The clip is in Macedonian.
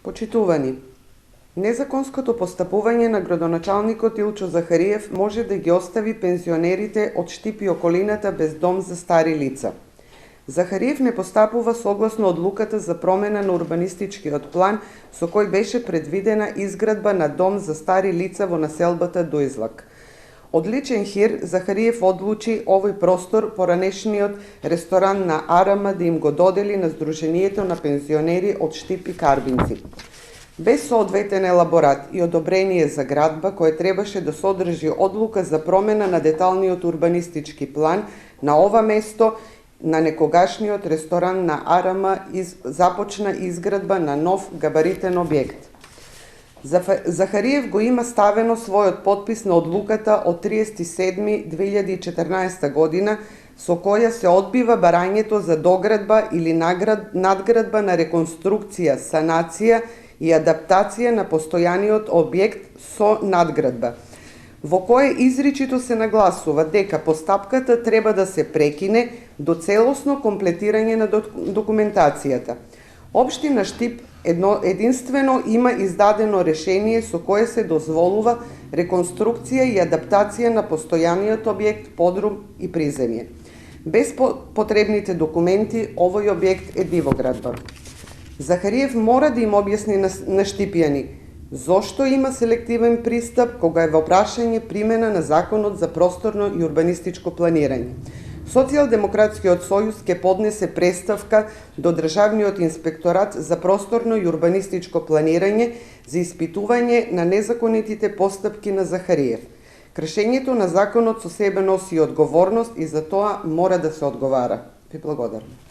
Почитувани, незаконското постапување на градоначалникот Илчо Захариев може да ги остави пензионерите од Штип и околината без дом за стари лица. Захариев не постапува согласно одлуката за промена на урбанистичкиот план со кој беше предвидена изградба на дом за стари лица во населбата Дојзлак. Од личен хир, Захариев одлучи овој простор поранешниот ресторан на Арама да им го додели на Сдруженијето на пензионери од Штип и Карбинци. Без соодветен елаборат и одобрение за градба, кој требаше да содржи одлука за промена на деталниот урбанистички план, на ова место на некогашниот ресторан на Арама започна изградба на нов габаритен објект. Захариев го има ставено својот подпис на одлуката од 30.7.2014 година, со која се одбива барањето за доградба или надградба на реконструкција, санација и адаптација на постојаниот објект со надградба, во кое изричито се нагласува дека постапката треба да се прекине до целосно комплетирање на документацијата. Општина Штип единствено има издадено решение со кое се дозволува реконструкција и адаптација на постојаниот објект подрум и приземје. Без потребните документи, овој објект е дивоградба. Захариев мора да им објасни на штипјани зошто има селективен пристап кога е во прашање примена на Законот за просторно и урбанистичко планирање. Социјалдемократскиот сојуз ќе поднесе преставка до Државниот инспекторат за просторно и урбанистичко планирање за испитување на незаконитите постапки на Захариев. Кршењето на законот со себе носи одговорност и за тоа мора да се одговара. Ви благодарам.